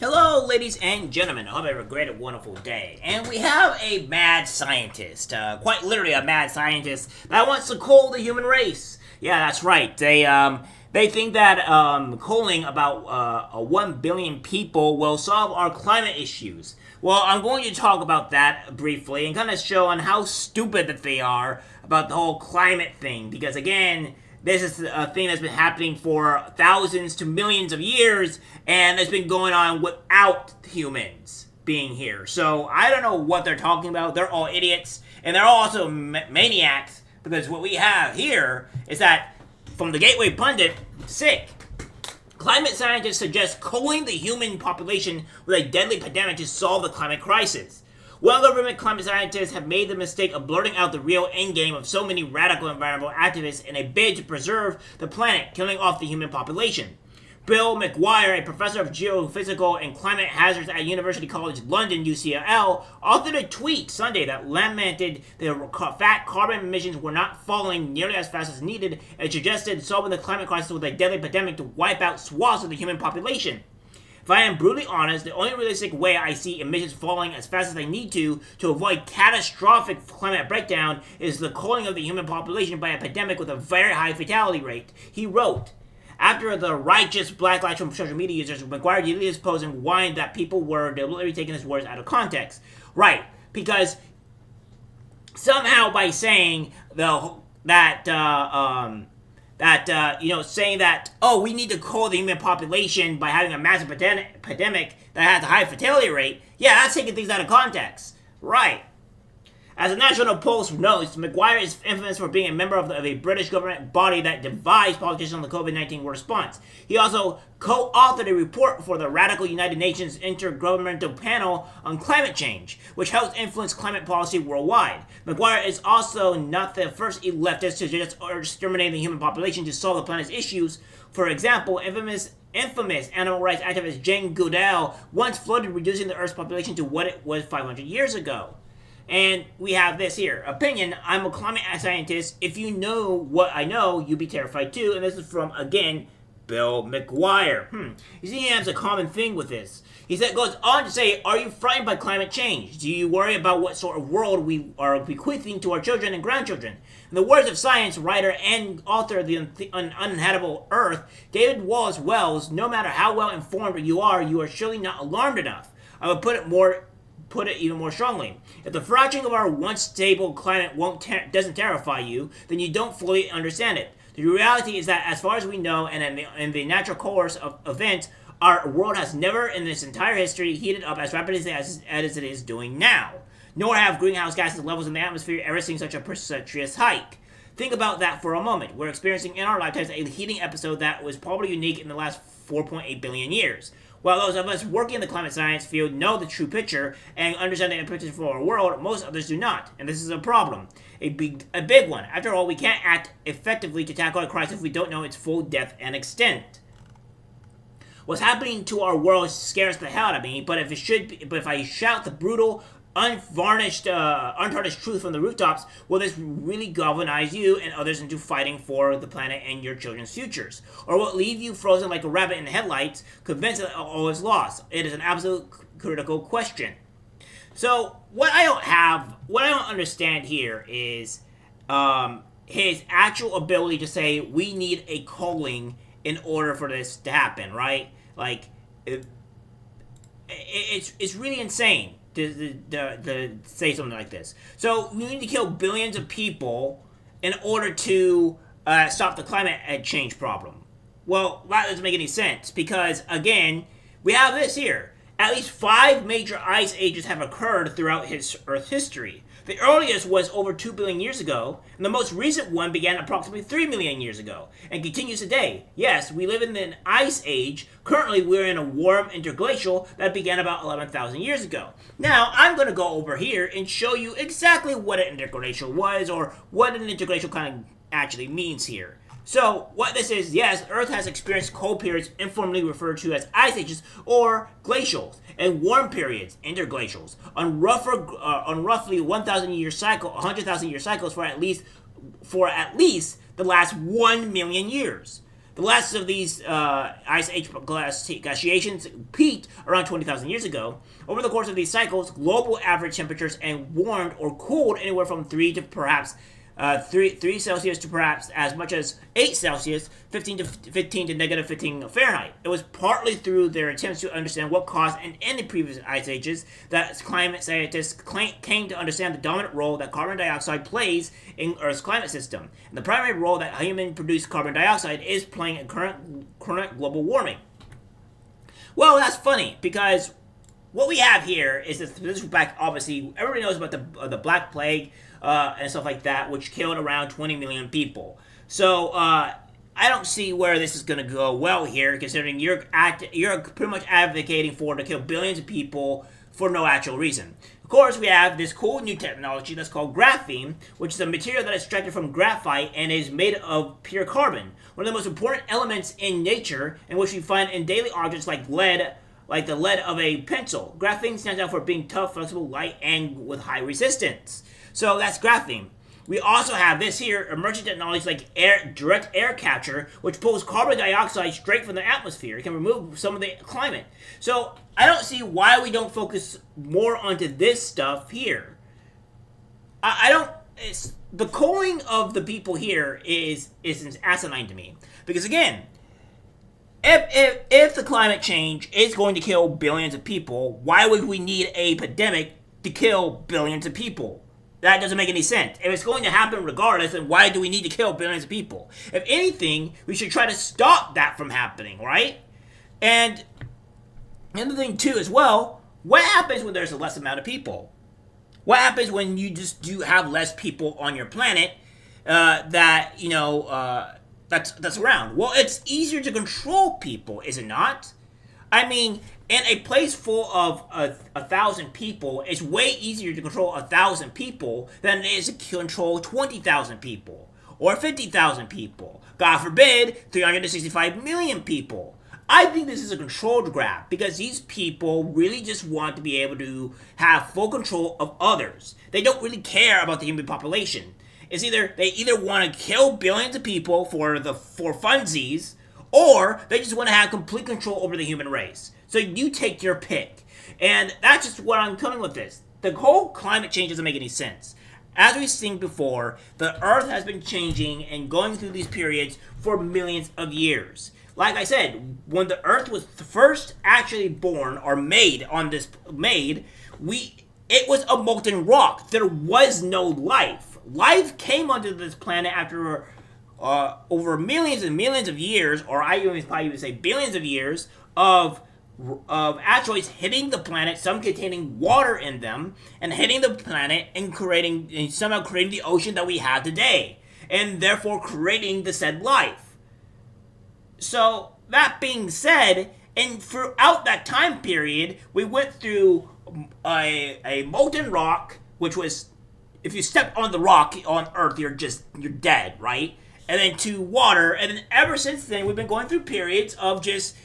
Hello, ladies and gentlemen. I hope you have a great and wonderful day. And we have a mad scientist, quite literally a mad scientist, that wants to cull the human race. Yeah, that's right. They think that culling about 1 billion people will solve our climate issues. Well, I'm going to talk about that briefly and kind of show on how stupid that they are about the whole climate thing. Because again, this is a thing that's been happening for thousands to millions of years, and it's been going on without humans being here. So I don't know what they're talking about. They're all idiots, and they're all also maniacs, because what we have here is that, from the Gateway Pundit, sick. Climate scientists suggest culling the human population with a deadly pandemic to solve the climate crisis. Well-government climate scientists have made the mistake of blurting out the real endgame of so many radical environmental activists in a bid to preserve the planet, killing off the human population. Bill McGuire, a professor of geophysical and climate hazards at University College London, UCL, authored a tweet Sunday that lamented the fat carbon emissions were not falling nearly as fast as needed and suggested solving the climate crisis with a deadly pandemic to wipe out swaths of the human population. If I am brutally honest, the only realistic way I see emissions falling as fast as they need to avoid catastrophic climate breakdown is the culling of the human population by a pandemic with a very high fatality rate, he wrote. After the righteous backlash from social media users, McGuire deleted his post and whined that people were deliberately taking his words out of context. Right, because somehow by saying saying that, oh, we need to cull the human population by having a massive pandemic that has a high fatality rate, yeah, that's taking things out of context. Right. As the National Post notes, McGuire is infamous for being a member of a British government body that divides politicians on the COVID-19 response. He also co-authored a report for the radical United Nations Intergovernmental Panel on Climate Change, which helps influence climate policy worldwide. McGuire is also not the first leftist to just exterminate the human population to solve the planet's issues. For example, infamous animal rights activist Jane Goodall once floated reducing the Earth's population to what it was 500 years ago. And we have this here. Opinion, I'm a climate scientist. If you know what I know, you'd be terrified too. And this is from, again, Bill McGuire. You see, he has a common thing with this. He goes on to say, are you frightened by climate change? Do you worry about what sort of world we are bequeathing to our children and grandchildren? In the words of science writer and author of The Uninhabitable Earth, David Wallace Wells, no matter how well informed you are surely not alarmed enough. I would put it even more strongly. If the fracturing of our once stable climate doesn't terrify you, then you don't fully understand it. The reality is that as far as we know, and in the natural course of events, our world has never in its entire history heated up as rapidly as it is doing now. Nor have greenhouse gases levels in the atmosphere ever seen such a precipitous hike. Think about that for a moment. We're experiencing in our lifetimes a heating episode that was probably unique in the last 4.8 billion years. While those of us working in the climate science field know the true picture and understand the implications for our world, most others do not, and this is a problem. A big one. After all, we can't act effectively to tackle a crisis if we don't know its full depth and extent. What's happening to our world scares the hell out of me, but if I shout the brutal, untarnished truth from the rooftops, will this really galvanize you and others into fighting for the planet and your children's futures? Or will it leave you frozen like a rabbit in the headlights, convinced that all is lost? It is an absolute critical question. So, what I don't understand here is his actual ability to say we need a culling in order for this to happen, right? Like, it's really insane to say something like this. So we need to kill billions of people in order to stop the climate change problem. Well, that doesn't make any sense because, again, we have this here. At least 5 major ice ages have occurred throughout Earth's history. The earliest was over 2 billion years ago, and the most recent one began approximately 3 million years ago, and continues today. Yes, we live in an ice age. Currently, we're in a warm interglacial that began about 11,000 years ago. Now, I'm going to go over here and show you exactly what an interglacial was, or what an interglacial kind of actually means here. So, what this is, yes, Earth has experienced cold periods informally referred to as ice ages or glacials, and warm periods, interglacials, on roughly 1,000 year cycle, 100,000 year cycles for at least the last 1 million years. The last of these ice age glaciations peaked around 20,000 years ago. Over the course of these cycles, global average temperatures and warmed or cooled anywhere from 3 to perhaps 3 Celsius to perhaps as much as 8 Celsius, 15 to negative 15 Fahrenheit. It was partly through their attempts to understand what caused and ended previous ice ages that climate scientists came to understand the dominant role that carbon dioxide plays in Earth's climate system, and the primary role that human-produced carbon dioxide is playing in current global warming. Well, that's funny, because what we have here is this is back, obviously, everybody knows about the Black Plague, and stuff like that, which killed around 20 million people. So, I don't see where this is going to go well here, considering you're pretty much advocating to kill billions of people for no actual reason. Of course, we have this cool new technology that's called graphene, which is a material that is extracted from graphite and is made of pure carbon, one of the most important elements in nature, and which we find in daily objects like lead, like the lead of a pencil. Graphene stands out for being tough, flexible, light, and with high resistance. So that's graphene. We also have this here, emerging technologies like direct air capture, which pulls carbon dioxide straight from the atmosphere. It can remove some of the climate. So I don't see why we don't focus more onto this stuff here. The culling of the people here is asinine to me. Because again, if the climate change is going to kill billions of people, why would we need a pandemic to kill billions of people? That doesn't make any sense. If it's going to happen regardless, then why do we need to kill billions of people? If anything, we should try to stop that from happening, right? And another thing too as well, what happens when there's a less amount of people? What happens when you just do have less people on your planet that's around? Well, it's easier to control people, is it not? I mean, in a place full of 1,000 people, it's way easier to control 1,000 people than it is to control 20,000 people or 50,000 people. God forbid, 365 million people. I think this is a controlled grab because these people really just want to be able to have full control of others. They don't really care about the human population. They either want to kill billions of people for funsies, or they just want to have complete control over the human race. So you take your pick. And that's just what I'm coming with this. The whole climate change doesn't make any sense. As we've seen before, the Earth has been changing and going through these periods for millions of years. Like I said, when the Earth was first actually born or it was a molten rock. There was no life. Life came onto this planet after over millions and millions of years, or I probably even say billions of years of asteroids hitting the planet, some containing water in them, and hitting the planet and somehow creating the ocean that we have today, and therefore creating the said life. So that being said, and throughout that time period, we went through a molten rock, which was, if you step on the rock on Earth, you're dead, right? And then to water, and then ever since then, we've been going through periods of just,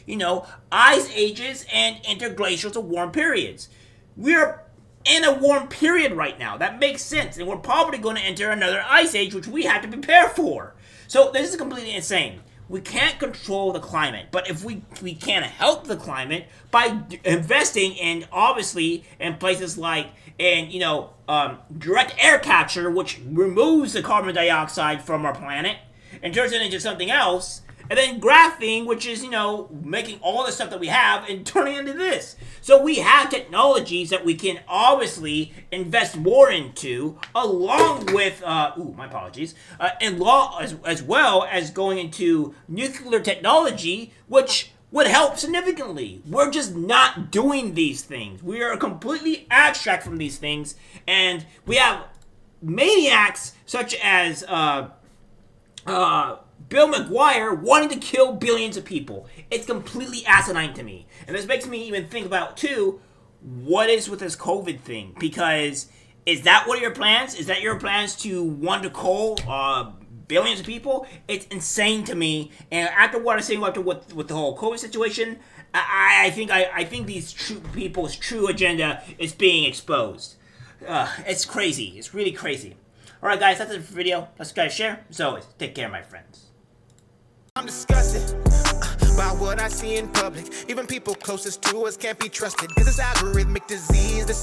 ice ages and interglacial to warm periods. We're in a warm period right now. That makes sense, and we're probably going to enter another ice age, which we have to prepare for. So this is completely insane. We can't control the climate, but if we can help the climate by investing in, obviously, in places like direct air capture, which removes the carbon dioxide from our planet and turns it into something else, and then graphene, which is, making all the stuff that we have and turning it into this. So we have technologies that we can obviously invest more into, along with, my apologies, as well as going into nuclear technology, which would help significantly. We're just not doing these things. We are completely abstract from these things, and we have maniacs such as Bill McGuire wanting to kill billions of people. It's completely asinine to me. And this makes me even think about, too, what is with this COVID thing? Because is that one of your plans? Is that your plans to want to cull billions of people? It's insane to me. And after what I'm saying, with the whole COVID situation, I think these people's true agenda is being exposed. It's crazy. It's really crazy. Alright guys, that's it for the video. Let's guys share. As always, take care my friends. I'm disgusted by what I see in public. Even people closest to us can't be trusted, cause it's algorithmic disease. The